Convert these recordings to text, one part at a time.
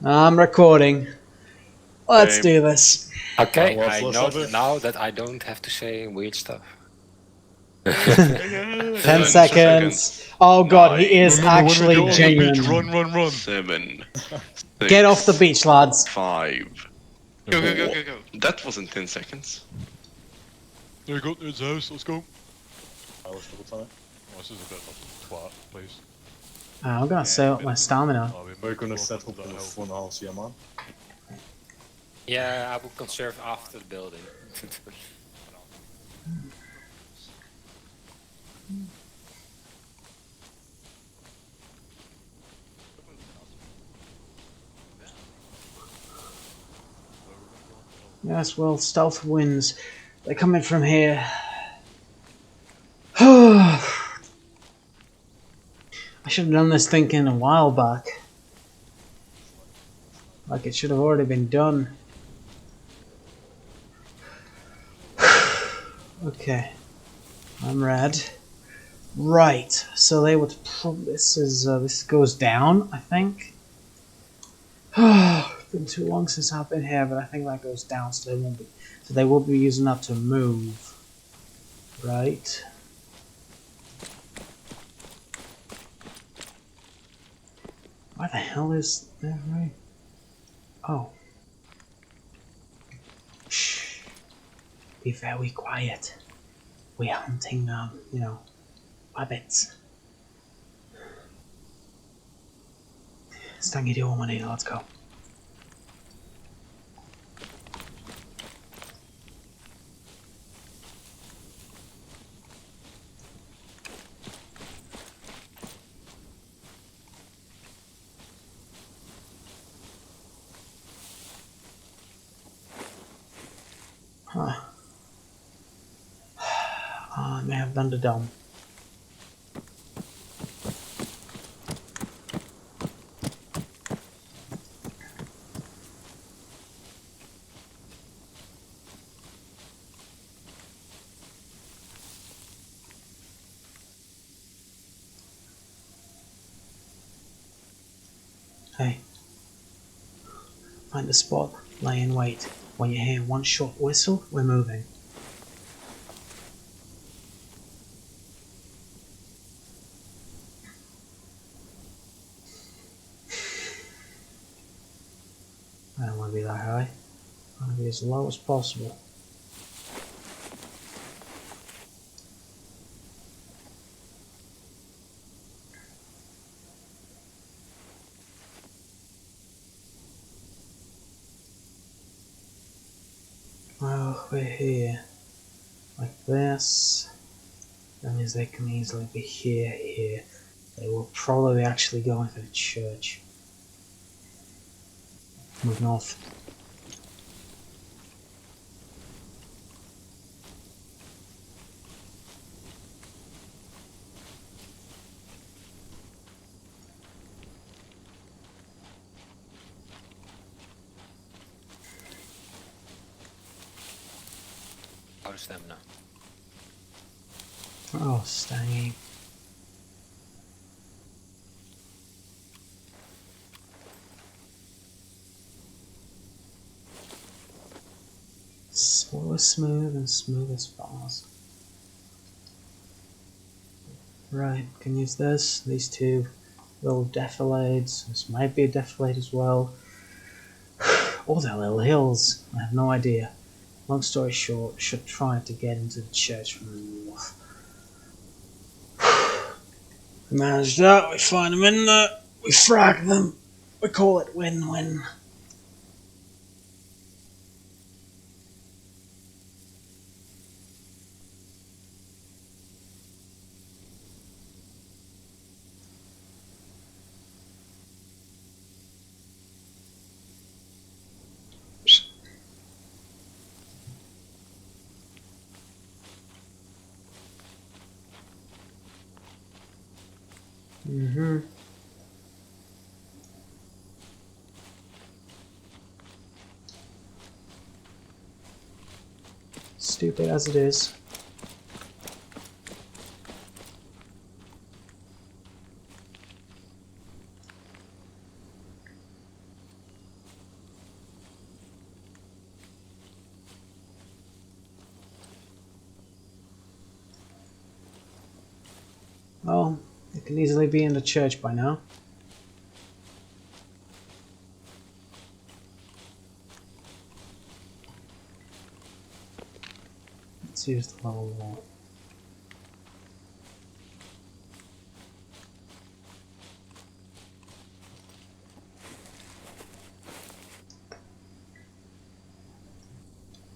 I'm recording. Let's Same. do this. Okay, What's I less know of it? now that I don't have to say weird stuff. 10 10 seconds. Oh god, he 9, is Remember when we actually go on the beach, genuine. run. 7, Get off the 6, beach, lads. 5. Go. That wasn't 10 seconds. There you go, there's the house, let's go. Let's double time it. Oh, this is a bit of a twat place. I'm gonna save up my stamina. Oh, we're gonna set up the fun house, yeah man. Yeah, I will conserve after the building. Yes, well, stealth wins. They're coming from here. I should have done this thinking a while back. Like it should have already been done. Okay. I'm red. Right, so they would probably, this goes down, I think. It's been too long since I've been here, but I think that goes down, so they will be using that to move. Right. Why the hell is there right? Oh. Shh. Be very quiet. We're hunting, wabbits. Stangy do money, let's go. Huh. I may have done the dumb. Hey. Find a spot, lay in wait. When you hear one short whistle, we're moving. I don't want to be that high. I want to be as low as possible. Well, we're here. Like this. That means they can easily be here. They will probably actually go into the church. Move north. Out of stamina. Oh, Stangy. Slow as smooth and smooth as fast. Right, can use this. These two little defilades. This might be a defilade as well. Or they're little hills. I have no idea. Long story short, should try to get into the church from the north. We manage that, we find them in there, we frag them. We call it win-win. Stupid as it is. Well, it can easily be in the church by now. Let's use the level wall.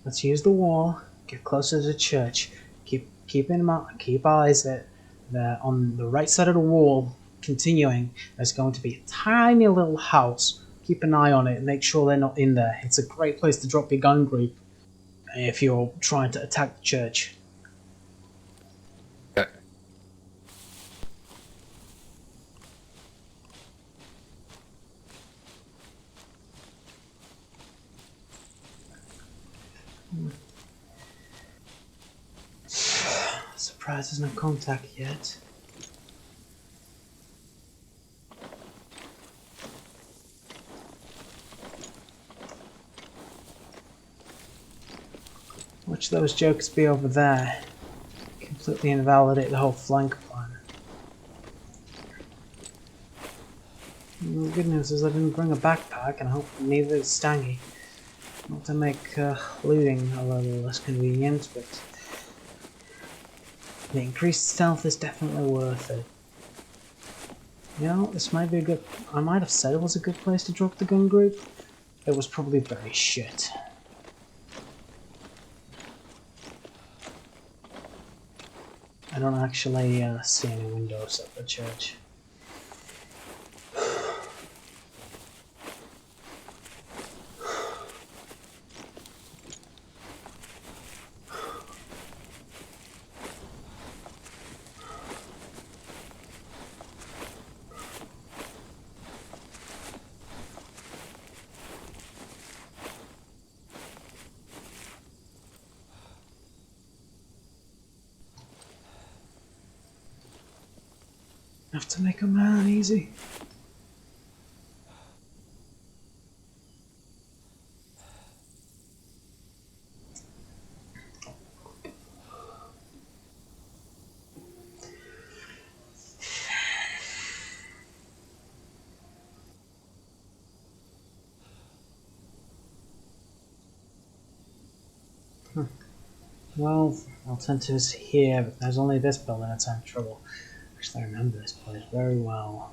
Let's use the wall. Get closer to the church. Keep eyes that on the right side of the wall. Continuing, there's going to be a tiny little house. Keep an eye on it and make sure they're not in there. It's a great place to drop your gun group if you're trying to attack the church. Yeah. Surprised there's no contact yet. Watch those jokers be over there. Completely invalidate the whole flank plan. The good news is I didn't bring a backpack, and I hope neither did Stangy. Not to make looting a little less convenient, but the increased stealth is definitely worth it. You know, this might be a good... I might have said it was a good place to drop the gun group. It was probably very shit. I don't actually see any windows at the church. Have to make a man easy. Well, alternatives here, but there's only this building that's having trouble. Actually, I remember this place very well.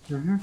Mm-hmm.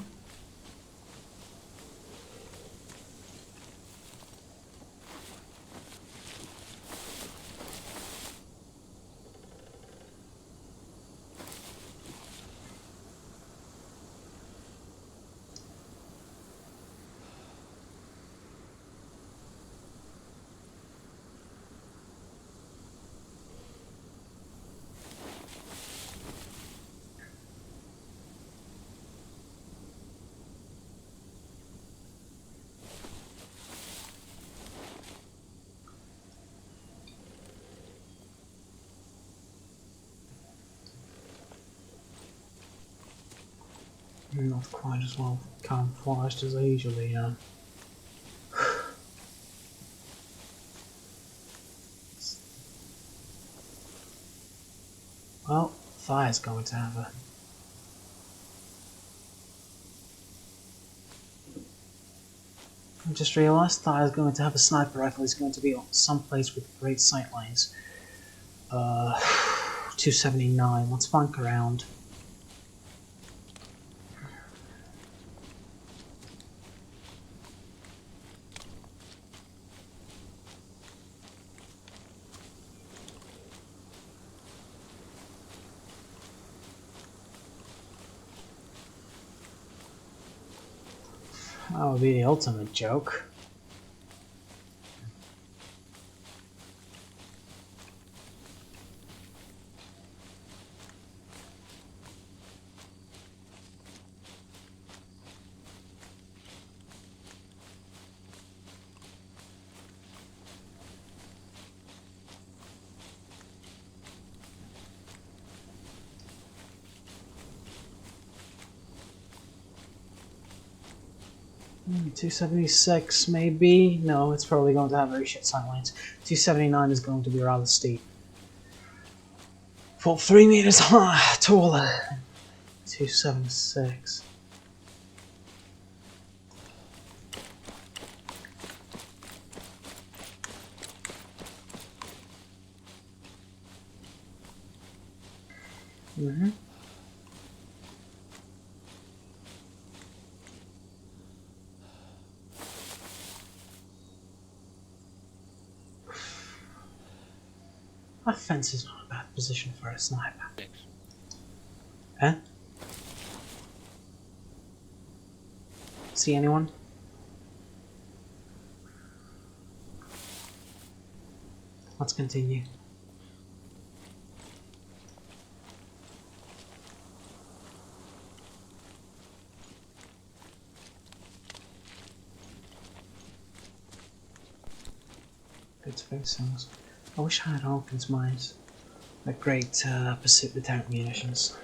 Not quite as well camouflaged as I usually am. Well, Fire's going to have a... I just realised Fire's going to have a sniper rifle. He's going to be someplace with great sight lines. 279. Let's flank around. That would be the ultimate joke. 276 maybe? No, it's probably going to have very shit sightlines. 279 is going to be rather steep. Fall 3 meters high, taller. 276. Mm-hmm. That fence is not a bad position for a sniper. Thanks. Huh? See anyone? Let's continue. Good space songs. I wish I had Hawkins' mines. A great pursuit without munitions.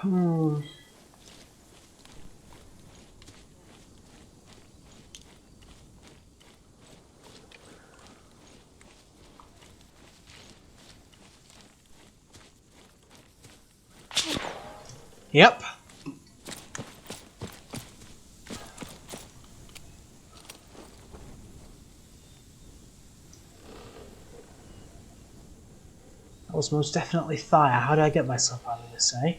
Hmm. Yep. That was most definitely fire. How did I get myself out of this, eh?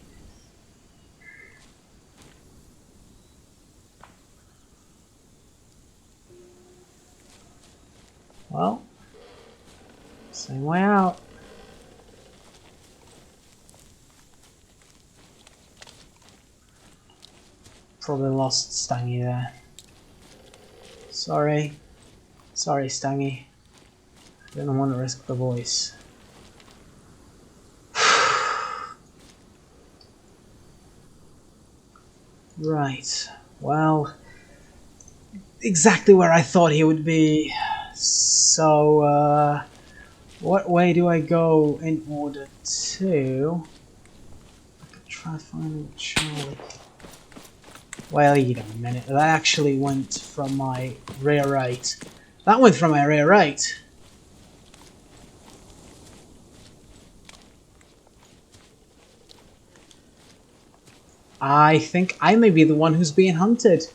Well, same way out. Probably lost Stangy there. Sorry. Sorry, Stangy. Didn't want to risk the voice. Right. Well, exactly where I thought he would be. So, what way do I go in order to... I could try finding Charlie. Wait a minute, that actually went from my rear right. That went from my rear right. I think I may be the one who's being hunted.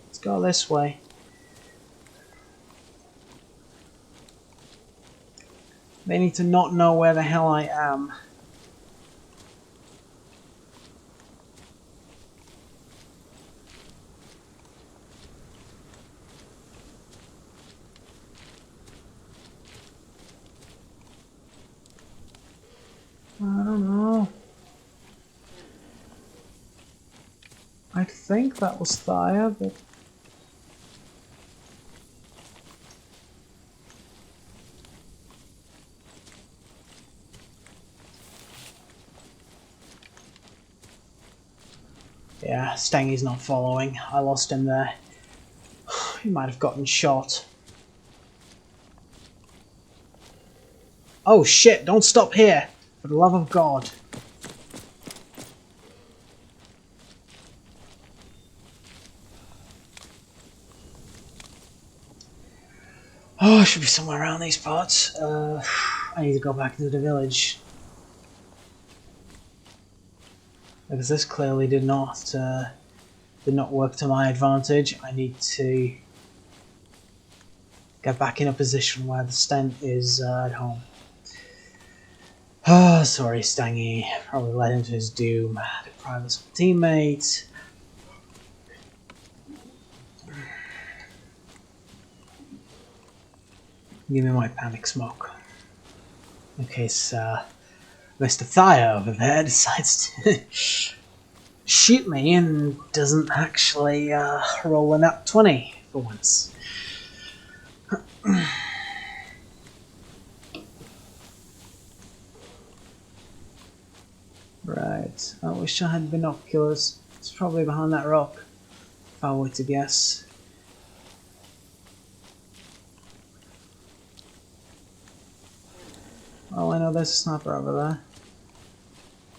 Let's go this way. They need to not know where the hell I am. I don't know. I think that was fire, but... yeah, Stangy's not following. I lost him there. He might have gotten shot. Oh shit, don't stop here! For the love of God. Oh, I should be somewhere around these parts. I need to go back into the village. Because this clearly did not work to my advantage. I need to get back in a position where the stent is at home. Oh, sorry, Stangy. Probably led him to his doom. Deprived us of a teammate. Give me my panic smoke. In case Mr. Thyer over there decides to shoot me and doesn't actually roll a nat 20 for once. Right, I wish I had binoculars. It's probably behind that rock, if I were to guess. Oh, I know there's a sniper over there.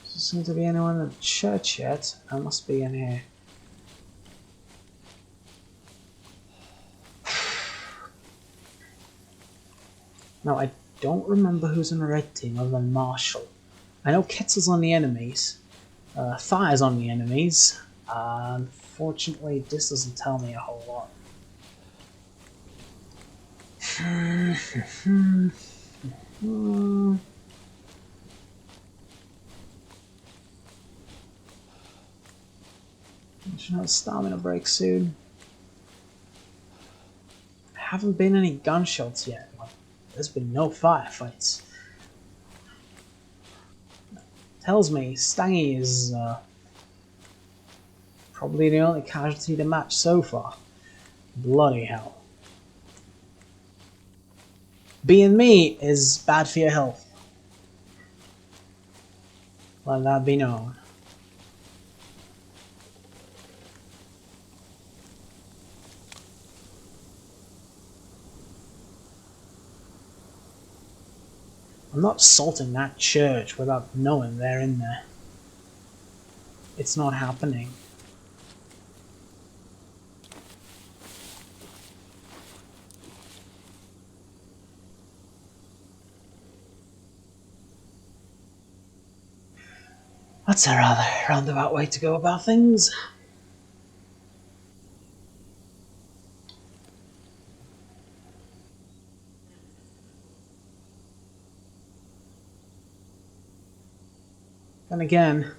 Doesn't seem to be anyone in the church yet. I must be in here. Now, I don't remember who's in the red team other than Marshall. I know Ketzel's on the enemies. Thire's on the enemies. Unfortunately, this doesn't tell me a whole lot. I should have a stamina break soon. There haven't been any gunshots yet. There's been no firefights. Tells me Stangy is probably the only casualty to match so far. Bloody hell. Being me is bad for your health. Let that be known. I'm not assaulting that church without knowing they're in there. It's not happening. That's a rather roundabout way to go about things. Then again,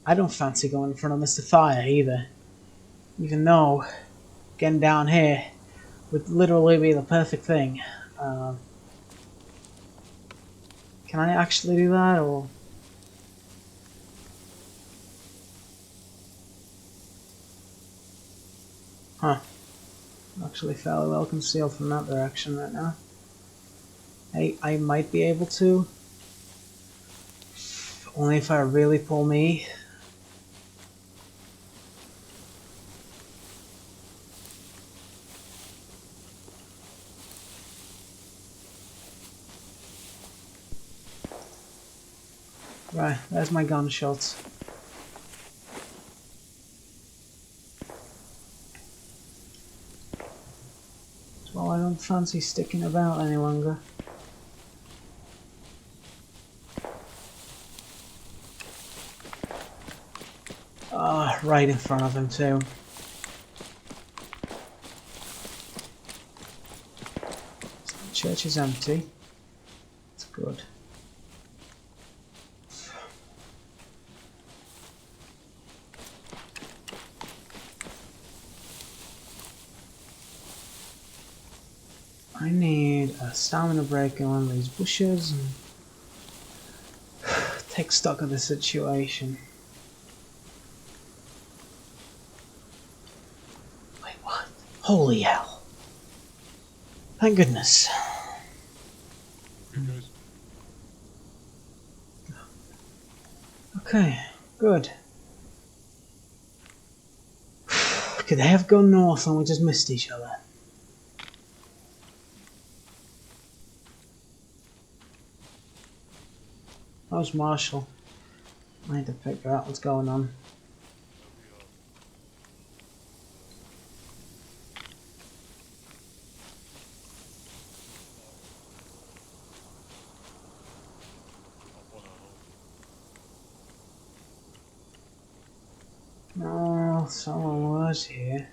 I don't fancy going in front of Mr. Fire either. Even though getting down here would literally be the perfect thing. Can I actually do that, or...? Huh. I'm actually fairly well concealed from that direction right now. Hey, I might be able to. Only if I really pull me. Right, there's my gunshots. Well, I don't fancy sticking about any longer. Right in front of him too. The church is empty. It's good. I need a stamina break in one of these bushes and take stock of the situation. Wait, what? Holy hell. Thank goodness. Okay, good. Could they have gone north and we just missed each other? How's Marshall? I need to figure out what's going on. No, someone was here.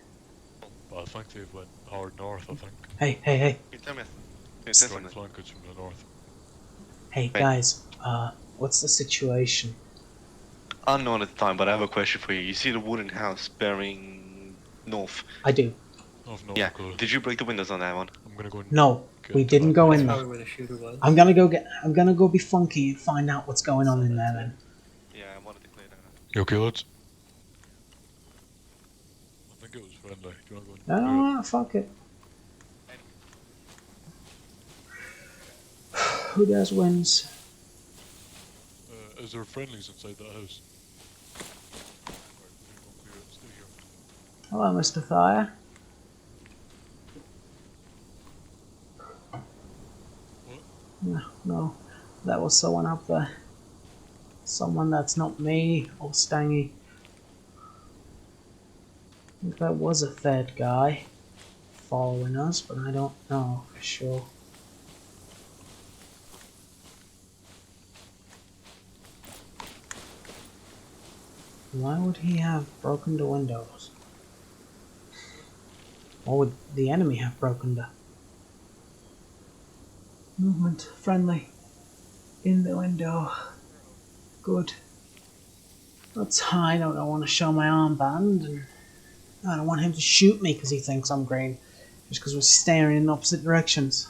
But I think they went hard north, I think. Hey, hey, hey. You tell me. You Trying tell to me. flank us from the north. Hey, guys, what's the situation? Unknown at the time, but I have a question for you. You see the wooden house bearing north? I do. I've no Yeah. clue. Did you break the windows on that one? I'm gonna go and No, get we to didn't that. go That's in probably there. where the shooter was. I'm gonna go be funky and find out what's going on in there then. Yeah, I wanted to clear that out. You okay, lads? I think it was friendly. Do you wanna go and No, clear it? no, fuck it. Who dares wins? Is there friendlies inside that house? Right, we're gonna go and clear it. Stay here. Hello, Mr. Thayer. What? No, that was someone up there. Someone that's not me or Stangy. I think there was a third guy following us, but I don't know for sure. Why would he have broken the windows? Or would the enemy have broken the movement? Friendly. In the window. Good. That's I don't want to show my armband, and I don't want him to shoot me because he thinks I'm green, just because we're staring in opposite directions.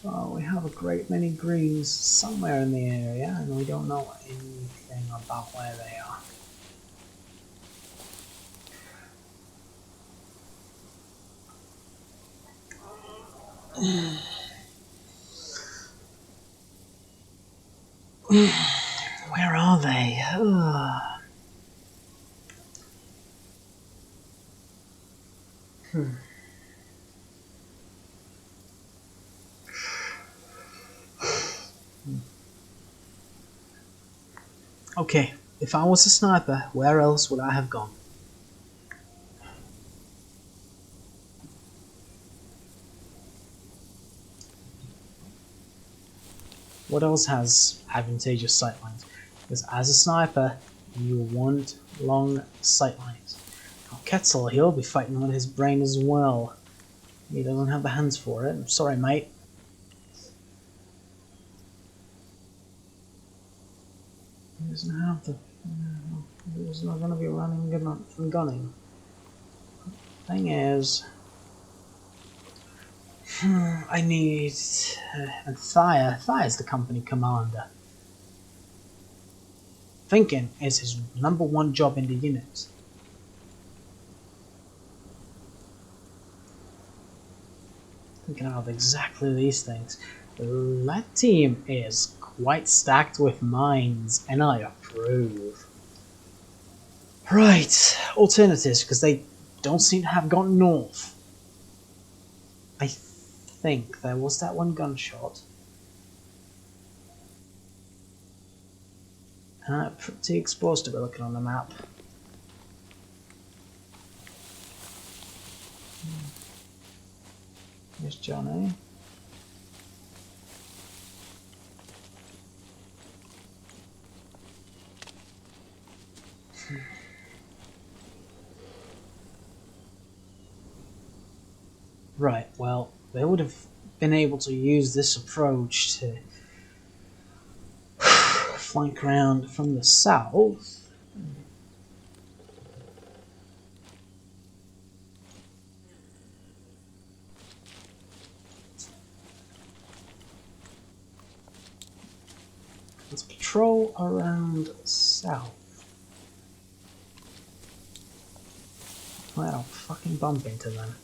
Oh, we have a great many greens somewhere in the area, and we don't know anything about where they are. Where are they? Ugh. Okay, if I was a sniper, where else would I have gone? What else has advantageous sightlines? Because as a sniper, you want long sightlines. Now, Ketzel, he'll be fighting with his brain as well. He doesn't have the hands for it. I'm sorry, mate. He doesn't have the... He's not going to be running and gunning. Thing is... I need... and Thire's the company commander. Thinking is his #1 job in the unit. Thinking of exactly these things. That team is quite stacked with mines, and I approve. Right, alternatives, because they don't seem to have gone north. I think there was that one gunshot. Pretty exposed to be looking on the map. Here's Johnny. Right, well, they would have been able to use this approach to flank around from the south. Let's patrol around south. I don't fucking bump into them.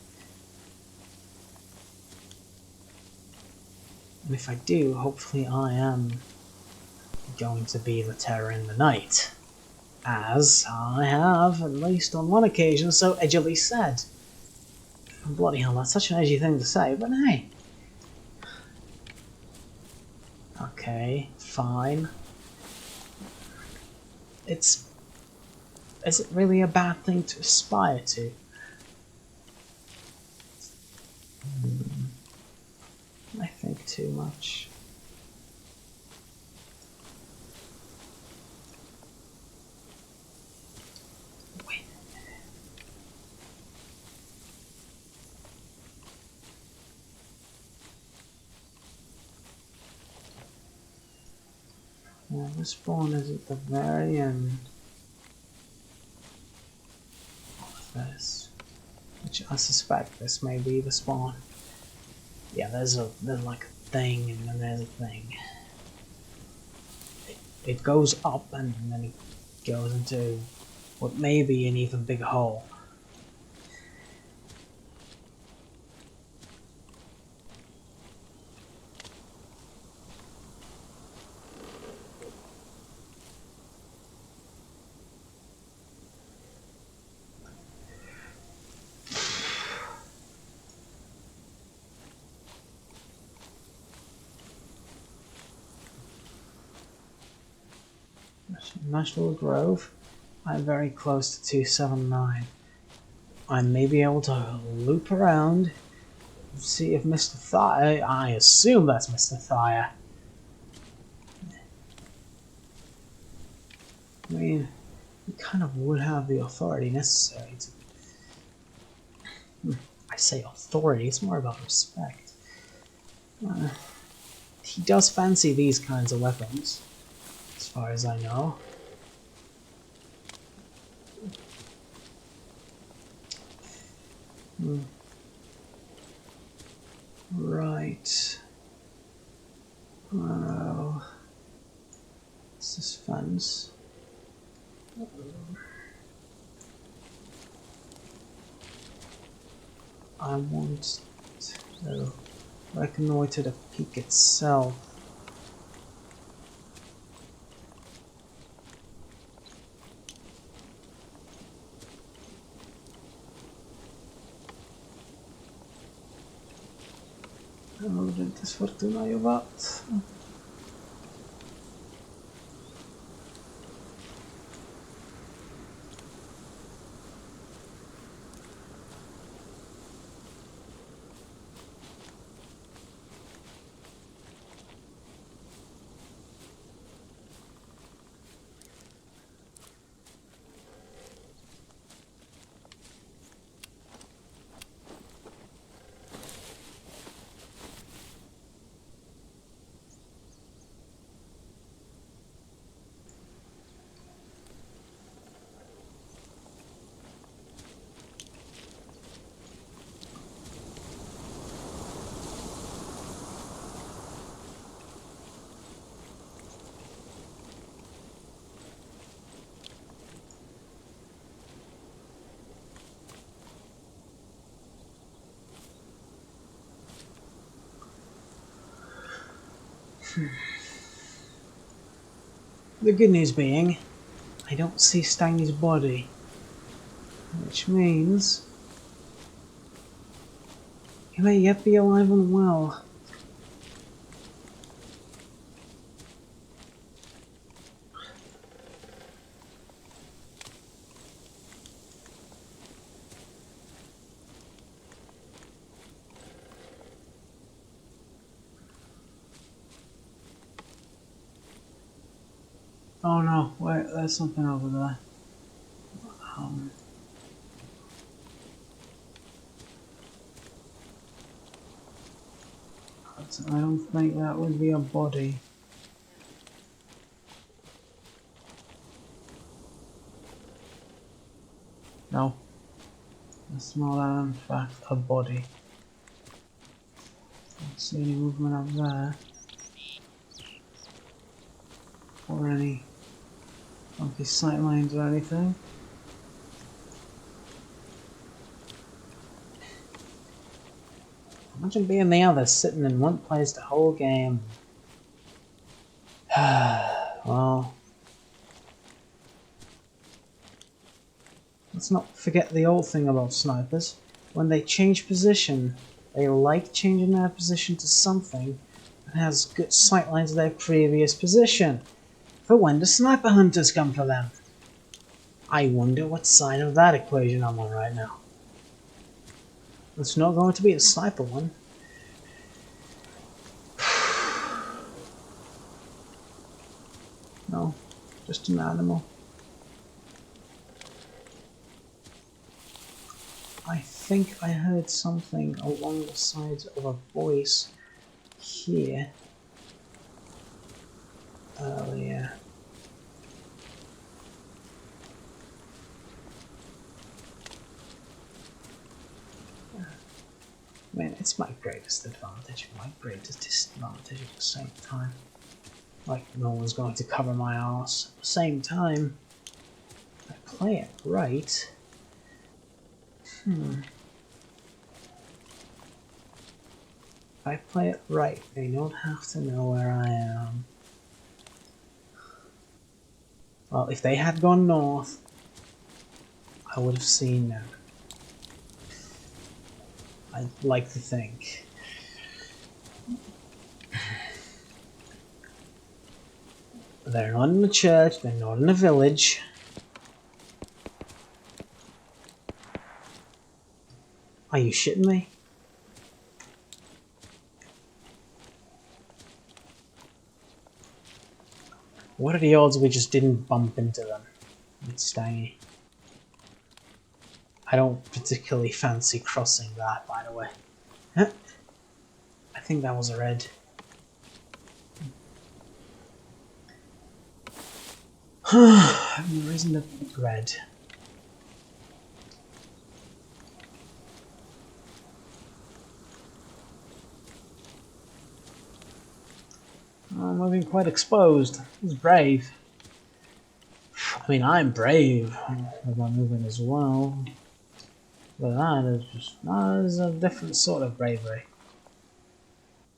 And if I do, hopefully I am going to be the terror in the night. As I have, at least on one occasion, so edgily said. Bloody hell, that's such an edgy thing to say, but hey. Okay, fine. Is it really a bad thing to aspire to? I think too much. Wait. Yeah, the spawn is at the very end of this. Which I suspect this may be the spawn. Yeah, there's like a thing and then there's a thing. It goes up and then it goes into what may be an even bigger hole. National Grove. I'm very close to 279. I may be able to loop around, see if Mr. Thire. I assume that's Mr. Thire. I mean, he kind of would have the authority necessary to. I say authority, it's more about respect. He does fancy these kinds of weapons, as far as I know. Right. Oh. What's this fence? I want to reconnoiter the peak itself. Gente sfortunajować. The good news being, I don't see Stangy's body, which means he may yet be alive and well. Oh no, wait, there's something over there. I don't think that would be a body. No. That's not in fact a body. Don't see any movement up there. Or any funky sight lines or anything. Imagine being the other, sitting in one place the whole game. Well, let's not forget the old thing about snipers. When they change position, they like changing their position to something that has good sightlines of their previous position, for when the sniper hunters come for them. I wonder what side of that equation I'm on right now. It's not going to be a sniper one. No, just an animal. I think I heard something along the sides of a voice here. earlier. I mean, it's my greatest advantage, my greatest disadvantage at the same time. Like, no one's going to cover my ass. At the same time, if I play it right. If I play it right, they don't have to know where I am. Well, if they had gone north, I would have seen them. I'd like to think. They're not in a church, they're not in a village. Are you shitting me? What are the odds we just didn't bump into them? It's stangy. I don't particularly fancy crossing that, by the way. Huh? I think that was a red. There isn't a red. I'm moving quite exposed. He's brave. I mean, I'm brave with my movement as well. But that is just that is a different sort of bravery.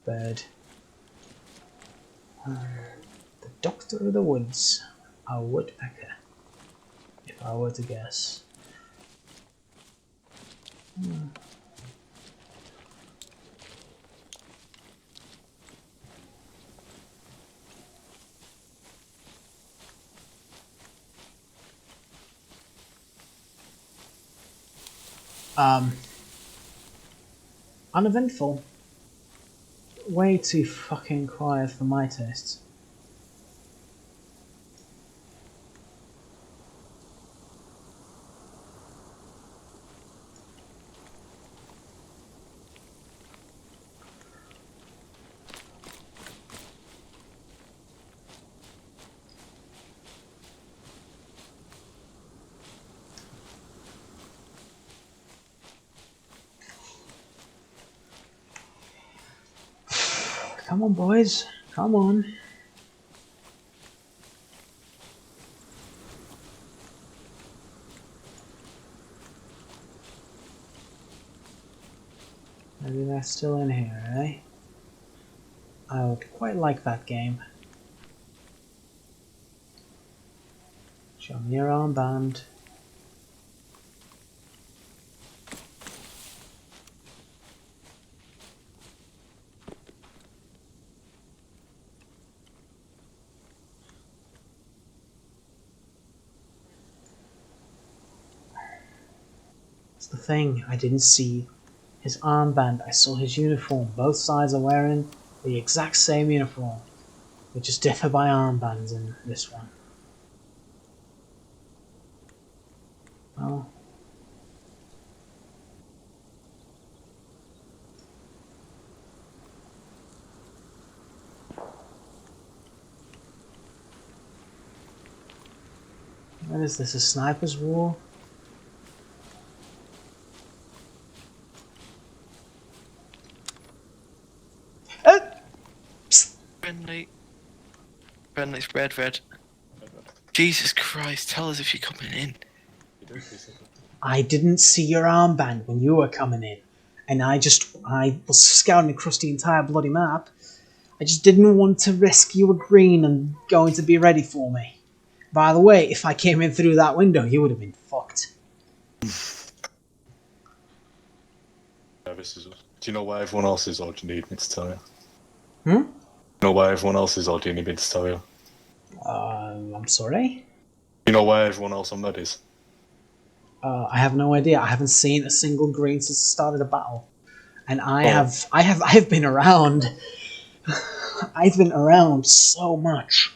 Bird. The Doctor of the Woods. A woodpecker. If I were to guess. Uneventful. Way too fucking quiet for my tastes. Come on, boys. Come on. Maybe they're still in here, eh? I would quite like that game. Show me your armband. That's the thing, I didn't see his armband, I saw his uniform. Both sides are wearing the exact same uniform. They just differ by armbands in this one. Oh. What is this, a sniper's war? Friendly. Friendly's red. Jesus Christ, tell us if you're coming in. I didn't see your armband when you were coming in. And I was scouting across the entire bloody map. I just didn't want to risk you a green and going to be ready for me. By the way, if I came in through that window, you would have been fucked. Yeah, this is. Do you know where everyone else is, or do you need me to tell you? Hmm? Do you know where everyone else is, or do you need me to tell you? I'm sorry? Do you know where everyone else on med is? I have no idea. I haven't seen a single green since the start of the battle. And I have been around. I've been around so much.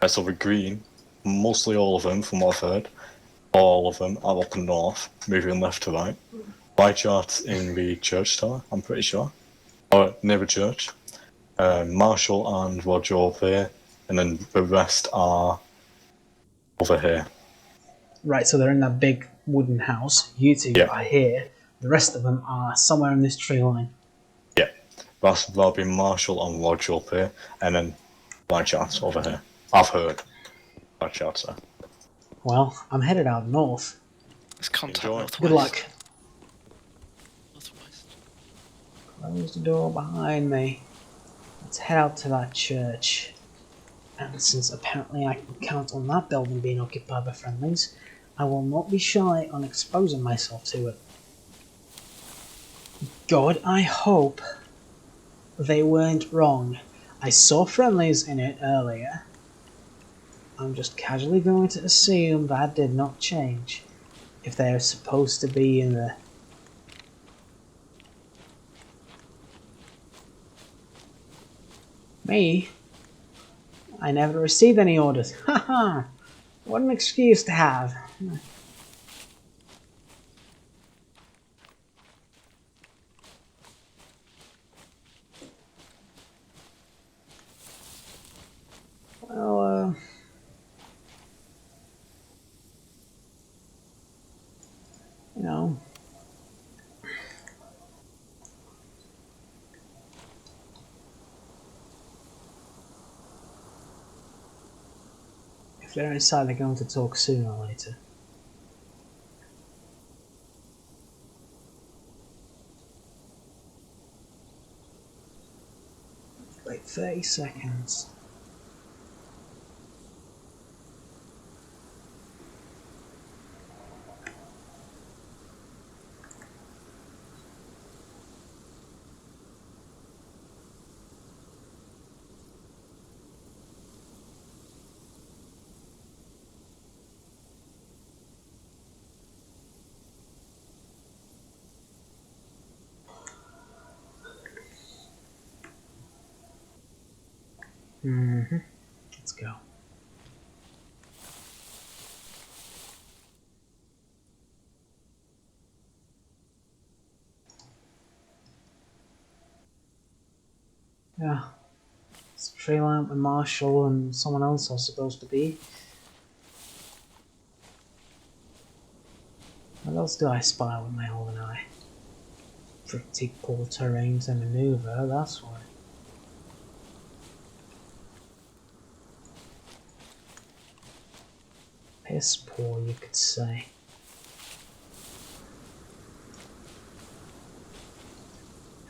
I saw the green, mostly all of them, from what I've heard. All of them are up north, moving left to right. My chart's in the church tower, I'm pretty sure. Or near the church. Marshall and Roger over there. and then the rest are over here. Right, so they're in that big wooden house. You two Yeah. are here. The rest of them are somewhere in this tree line. Yeah, that'll be Marshall and Roger up here, and then my chat's over here. I've heard my chat's there. Well, I'm headed out north. Let's contact Enjoy. Northwest. Good luck. Northwest. Close the door behind me. Let's head out to that church. And since apparently I can count on that building being occupied by friendlies, I will not be shy on exposing myself to it. God, I hope they weren't wrong. I saw friendlies in it earlier. I'm just casually going to assume that did not change. If they're supposed to be in the... Me? I never received any orders. Haha! What an excuse to have. Well, you know. If they're inside, they're going to talk sooner or later. Wait 30 seconds. Let's go. Yeah. It's Tree Lamp and Marshall and someone else are supposed to be. What else do I spy with my holding eye? Pretty poor terrain to maneuver, that's why. Piss poor, you could say.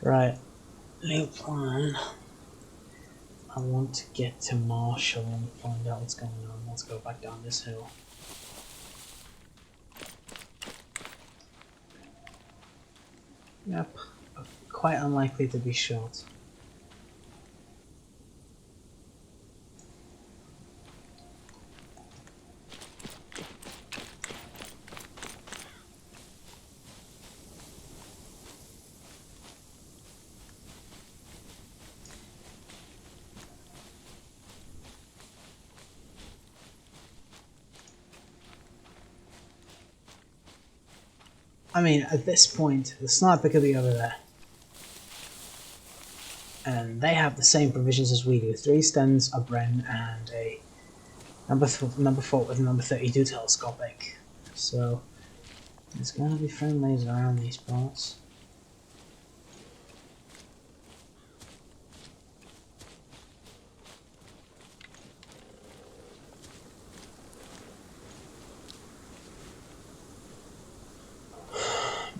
Right, new plan. I want to get to Marshall and find out what's going on. Let's go back down this hill. Yep, quite unlikely to be shot. I mean, at this point, the sniper could be over there. And they have the same provisions as we do. 3 stuns, a Bren, and a number 4 with number 32 telescopic. So, there's going to be friendlies around these parts.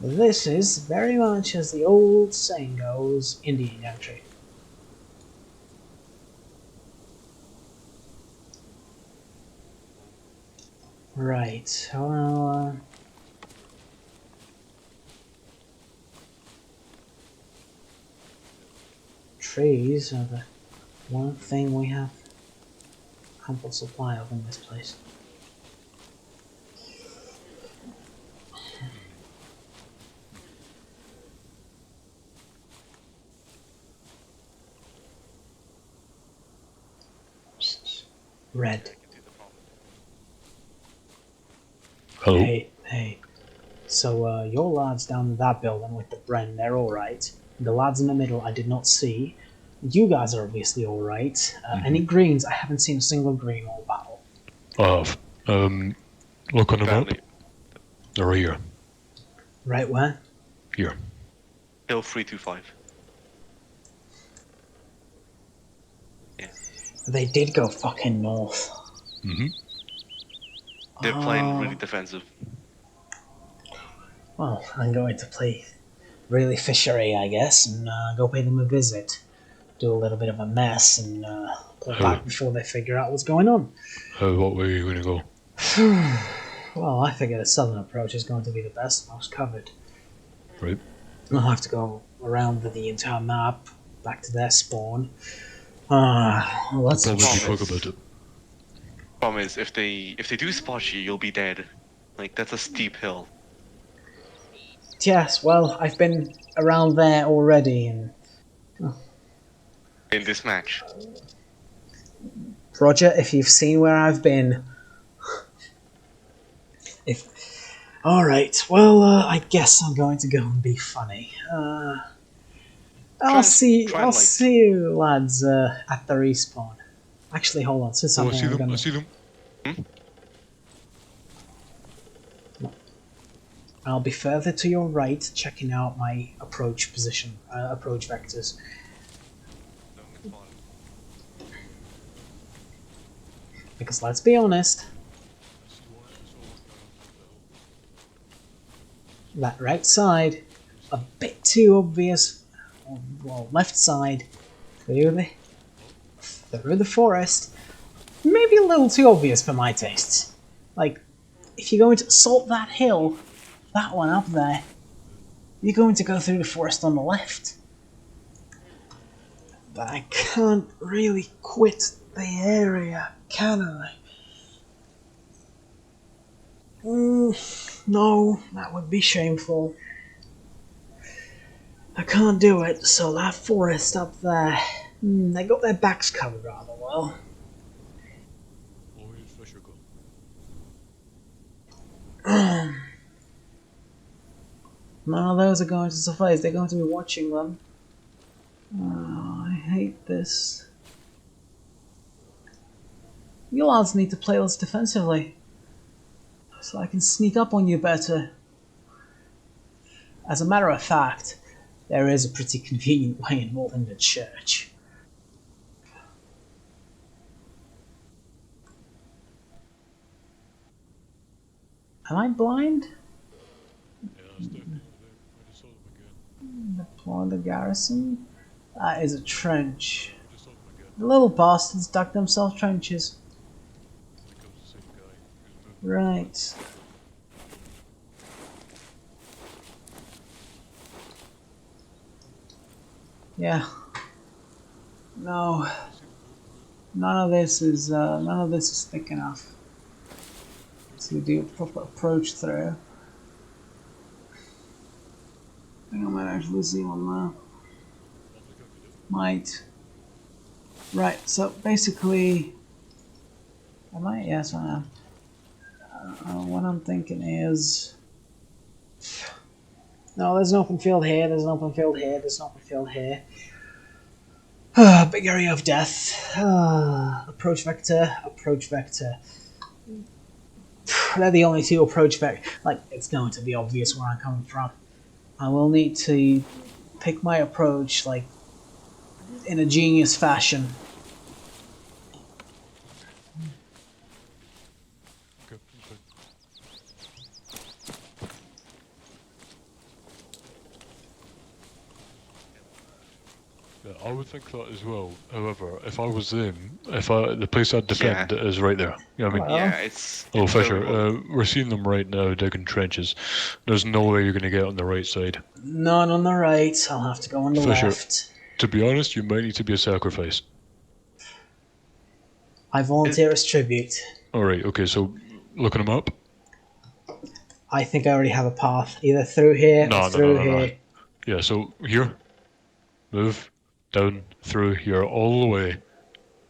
This is very much, as the old saying goes, Indian country. Right, well, trees are the one thing we have ample supply of in this place. Red. Hello. Hey. So, your lads down in that building with the Bren, they're alright. The lads in the middle I did not see. You guys are obviously alright. Any greens? I haven't seen a single green all battle. I have. Look on the map. Apparently, They're right here. Right where? Here. Hill 325. They did go fucking north. Mm-hmm. They're playing really defensive. Well, I'm going to play really fishery, I guess, and go pay them a visit. Do a little bit of a mess and pull back before they figure out what's going on. What way are you going to go? Well, I figure the southern approach is going to be the best, most covered. Right. I'll have to go around the entire map, back to their spawn. Well, that's Probably be Promise. quick about it. Problem is, if they do spot you, you'll be dead. Like, that's a steep hill. Yes, well, I've been around there already, and In this match. Roger, if you've seen where I've been, all right, well, I guess I'm going to go and be funny. I'll see you lads at the respawn. Actually, hold on, since Oh, I something see I'm them. gonna. I see them. I'll be further to your right, checking out my approach position, approach vectors. Because let's be honest, that right side, a bit too obvious. Well, left side, through the forest, maybe a little too obvious for my tastes. Like, if you're going to assault that hill, that one up there, you're going to go through the forest on the left. But I can't really quit the area, can I? No, that would be shameful. I can't do it, so that forest up there, they got their backs covered rather well. Oh, here's Fisher go. None of those are going to suffice, they're going to be watching them. Oh, I hate this. You lads need to play less defensively, so I can sneak up on you better. As a matter of fact, there is a pretty convenient way involving the church. Am I blind? Yeah, that's definitely there. I just saw them again. Deploy the garrison? That is a trench. I just saw them again. The little bastards dug themselves trenches. I think it was the same guy. He was moving. Right. Yeah. No. None of this is thick enough to do a proper approach through. I think I might actually see one now. Might. Right, so basically, am I? Yes, I am. What I'm thinking is, no, there's an open field here, there's an open field here, there's an open field here. Big area of death. Approach vector, approach vector. They're the only two approach vector. Like, it's going to be obvious where I'm coming from. I will need to pick my approach, like, in a genius fashion. Okay, okay. Yeah, I would think that as well. However, if I was them, the place I'd defend is right there. You know what I mean? Well, Yeah, it's. Oh, it's very Fisher, remote. we're seeing them right now digging trenches. There's no way you're going to get on the right side. none on the right, I'll have to go on the Fisher. left. To be honest, you might need to be a sacrifice. I volunteer as tribute. Alright, okay, so looking them up? I think I already have a path, either through here No, or no, through no, no, no. here. Yeah, so here, move, down, through here, all the way.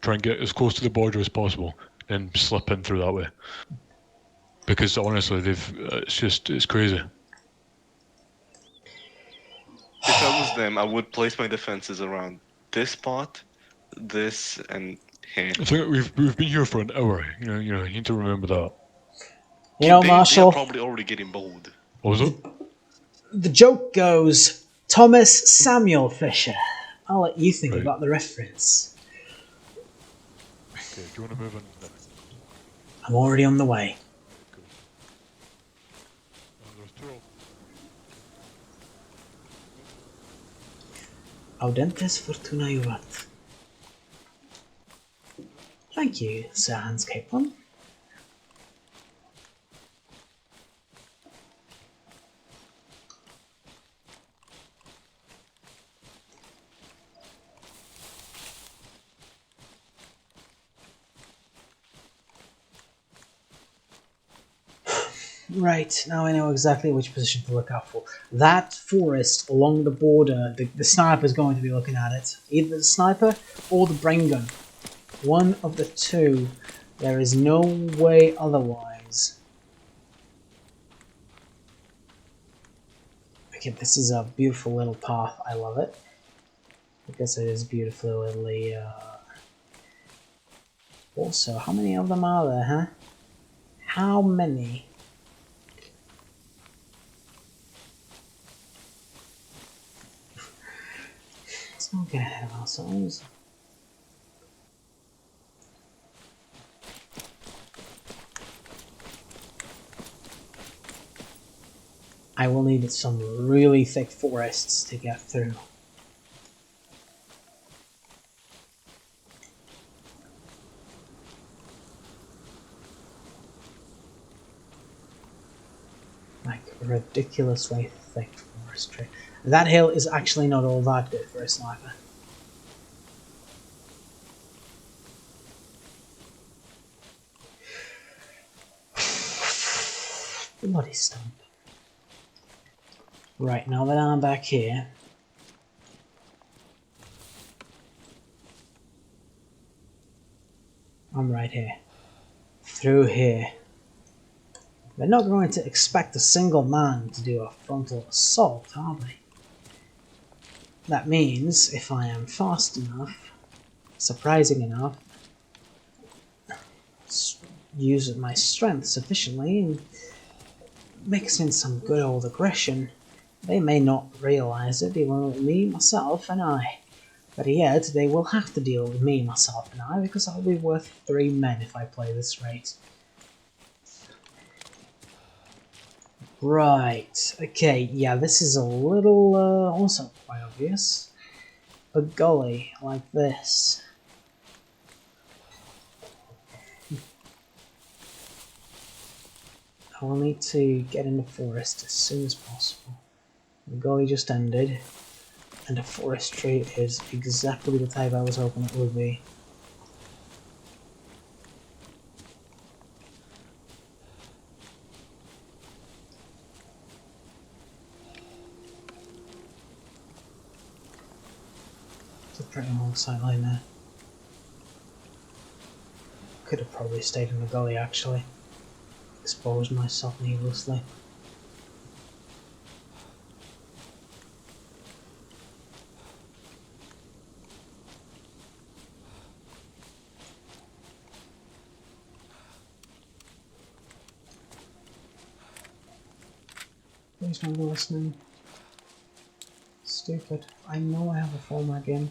Try and get as close to the border as possible, then slip in through that way. Because honestly, it's crazy. If I was them, I would place my defenses around this part, this, and here. I think we've been here for an hour. You need to remember that. You know, They are Marshall, probably already getting bored. What was it? the joke goes Thomas Samuel Fisher. I'll let you think Right. about the reference. Okay, do you want to move on now? I'm already on the way. Cool. There's two of Audentes fortuna juvat. Thank you, Sir Hans Capelin. Right, now I know exactly which position to look out for. That forest along the border, the sniper's going to be looking at it. Either the sniper or the brain gun. One of the two. There is no way otherwise. Okay, this is a beautiful little path. I love it. Because it is beautifully... Also, how many of them are there, huh? How many? Let's not get ahead of ourselves. I will need some really thick forests to get through. Like, ridiculously thick forestry. That hill is actually not all that good for a sniper. Bloody stump. Right, now that I'm back here, I'm right here. Through here. They're not going to expect a single man to do a frontal assault, are they? That means, if I am fast enough, surprising enough, use my strength sufficiently, and mix in some good old aggression, they may not realize it, dealing with me, myself, and I. But yet, they will have to deal with me, myself, and I, because I'll be worth 3 men if I play this rate. Right, okay, yeah, this is a little, also quite obvious. A gully like this. I will need to get in the forest as soon as possible. The gully just ended, and the forestry is exactly the type I was hoping it would be. It's a pretty long sightline there. Could have probably stayed in the gully actually. Exposed myself needlessly. Please don't be listening. Stupid. I know I have a full mag in.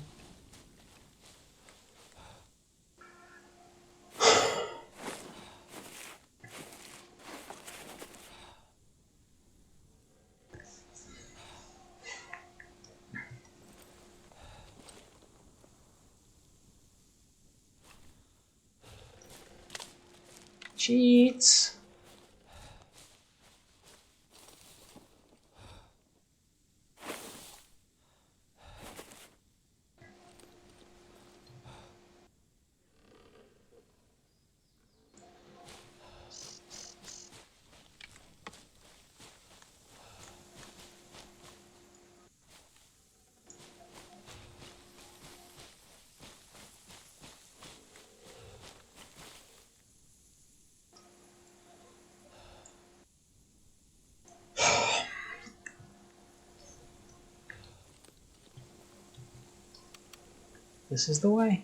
Cheats! This is the way.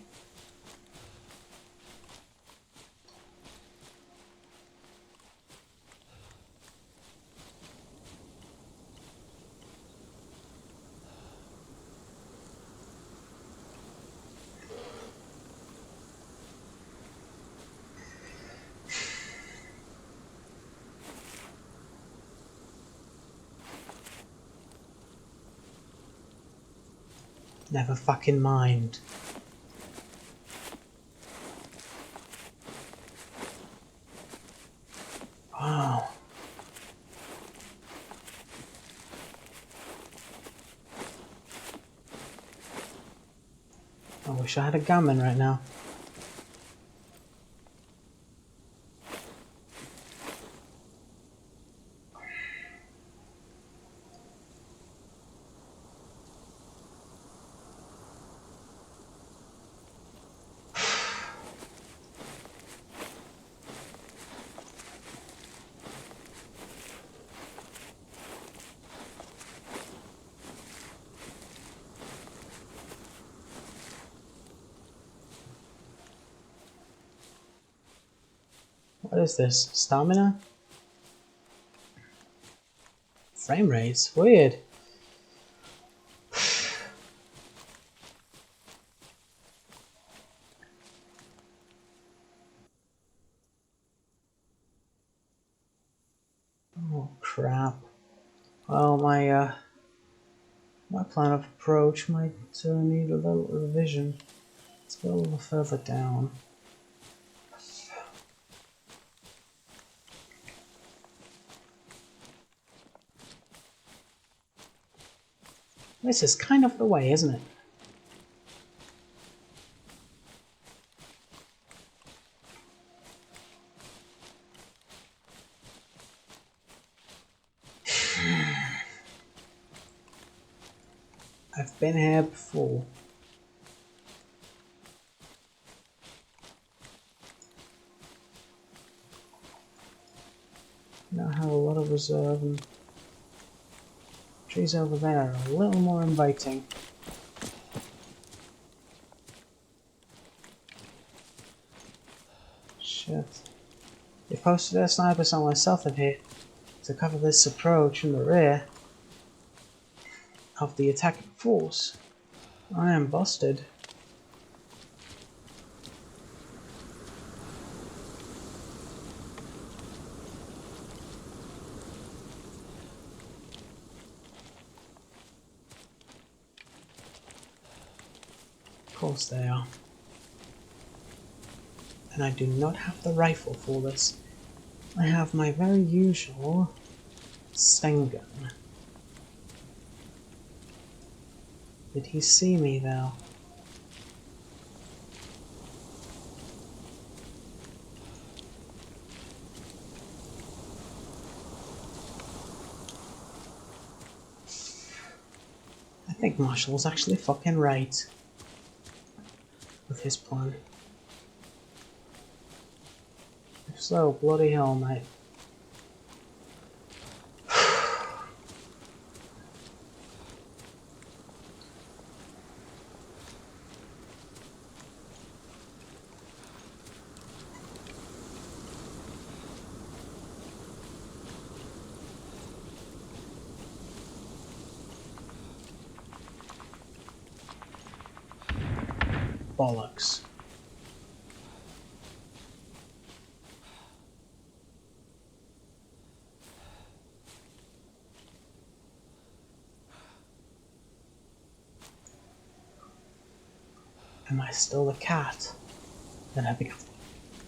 Never fucking mind. Wow. I wish I had a gammon right now. What is this? Stamina? Frame rates? Weird. Oh crap. Well, my plan of approach might need a little revision. Let's go a little further down. This is kind of the way, isn't it? I've been here before. Now have a lot of reserve, and trees over there are a little more inviting. Shit. They posted their snipers somewhere south of here to cover this approach in the rear of the attacking force. I am busted. Of course they are. And I do not have the rifle for this. I have my very usual Sten gun. Did he see me though? I think Marshall's actually fucking right with his plan. If so, bloody hell, mate. Bollocks. Am I still the cat? Then I become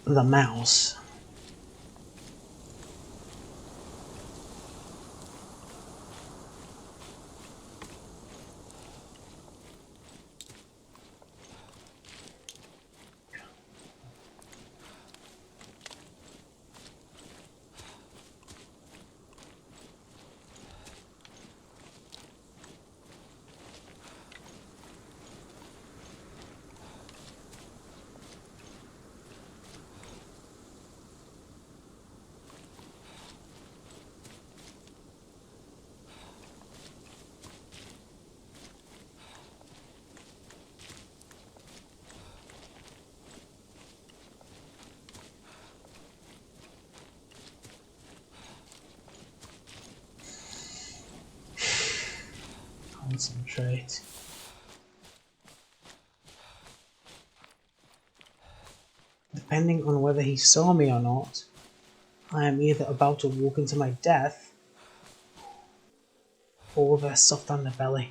the mouse. concentrate. Depending on whether he saw me or not, I am either about to walk into my death or with a soft underbelly.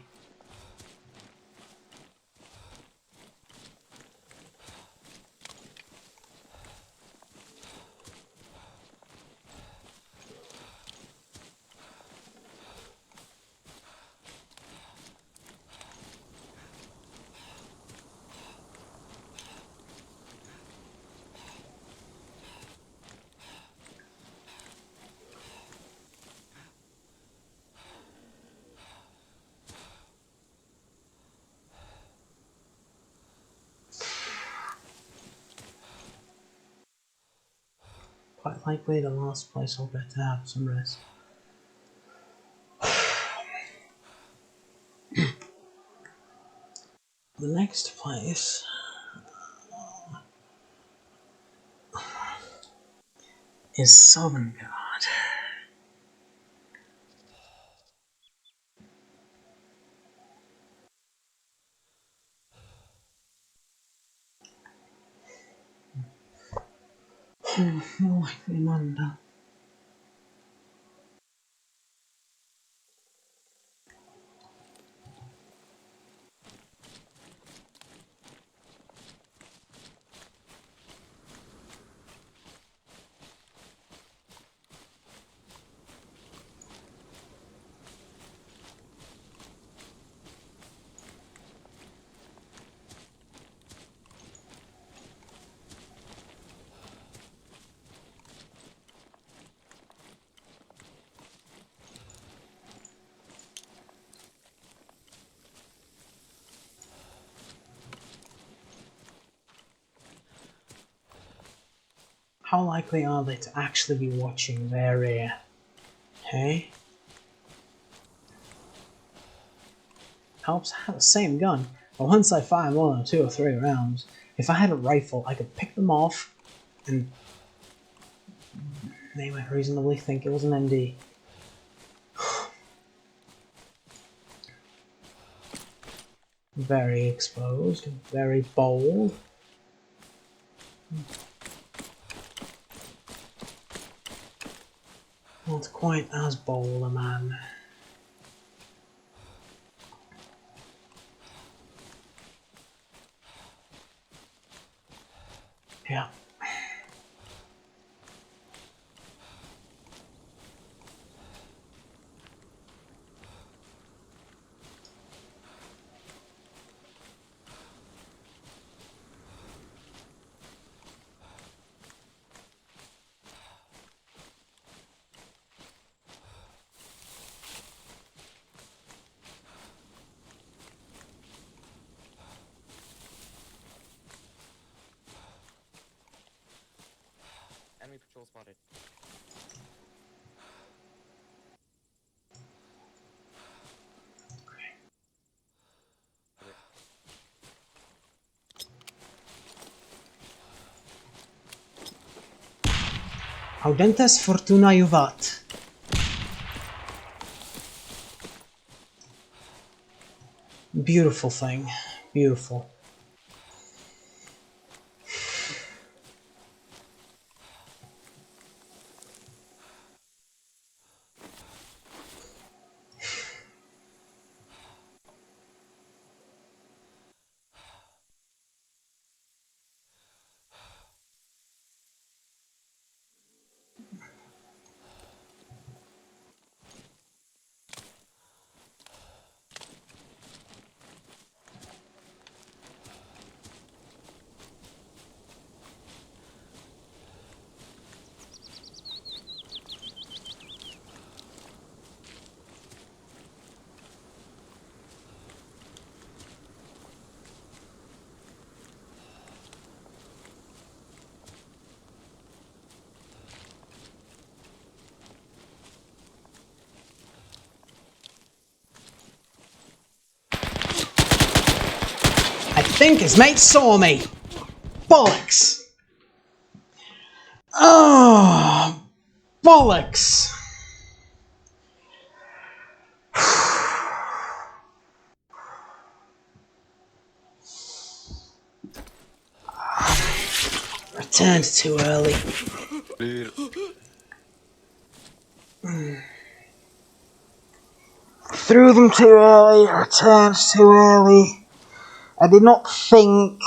Quite likely the last place I'll get to have some rest. The next place is Sovngarde. More likely Manda. How likely are they to actually be watching their rear? Hey? Helps have the same gun, but once I fire more than 2 or 3 rounds, if I had a rifle, I could pick them off and they might reasonably think it was an MD. Very exposed, very bold. Not quite as bold a man. Yeah. Enemy patrol spotted. Audentes fortuna juvat. Beautiful thing. Beautiful. I think his mate saw me. Bollocks. Oh, bollocks. turned too early. Threw them too early, returned too early. I did not think.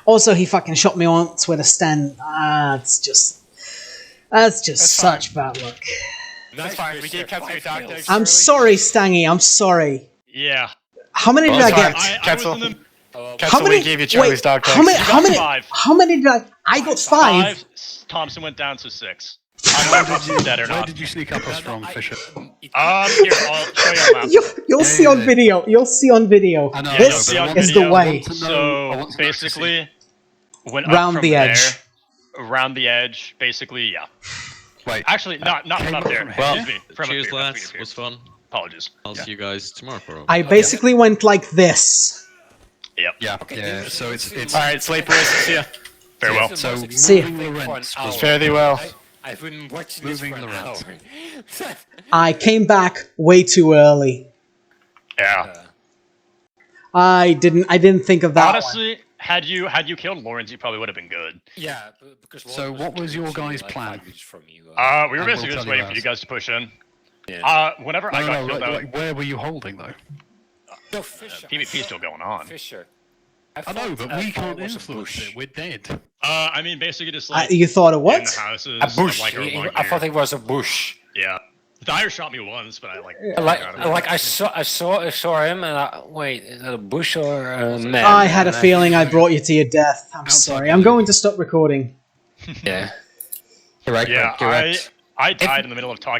Also, he fucking shot me once with a stand. That's just such bad luck. That's fine. We gave Captain Doctor. I'm sorry, Stangy. I'm sorry. Yeah. How many did I get? I was in them. How many? we gave you Charlie's wait, dog how many? tags. How many? 5. How many did I? I got 5. Thompson went down to 6. I don't know if he's dead or Where not. did you sneak up us from, Fisher? Here, I'll show you a map. You'll see on video. You'll see on video. I know, This I know, but is video, the way. So basically, went up Round from the edge. there, around the edge, basically, yeah. Wait. Actually, not from came up up there. from here. Excuse me, from up Cheers, here, lads. here. Was fun. Apologies. I'll see you guys tomorrow, probably. I basically went like this. Yep. Yeah, yeah. So it's Alright, Sleep Race, see ya. Farewell. so See ya. moving Lorentz was Fare thee well. I've been watching Moving this for an Lorentz. hour. I came back way too early. Yeah. I didn't think of that. one. Honestly, had you killed Lawrence, you probably would have been good. Yeah, because So what was your guys' plan? From you, We were And we'll basically tell just you waiting for ours. you guys to push in. Yeah. Whenever I got killed, like, where were you holding though? No, Fisher. PvP's still going on. Fisher. I know, but we can't was a influence bush. it. We're dead. I mean, basically just like You thought of in what? the houses, A bush. like along I here. thought it was a bush. Yeah. Dyer shot me once, but I like. I saw him, and wait, is that a bush or a man? I had a And feeling I brought you to your death. I'm Outside sorry. the I'm loop. going to stop recording. Yeah. You're right, Yeah, you're right. I died in the middle of talking.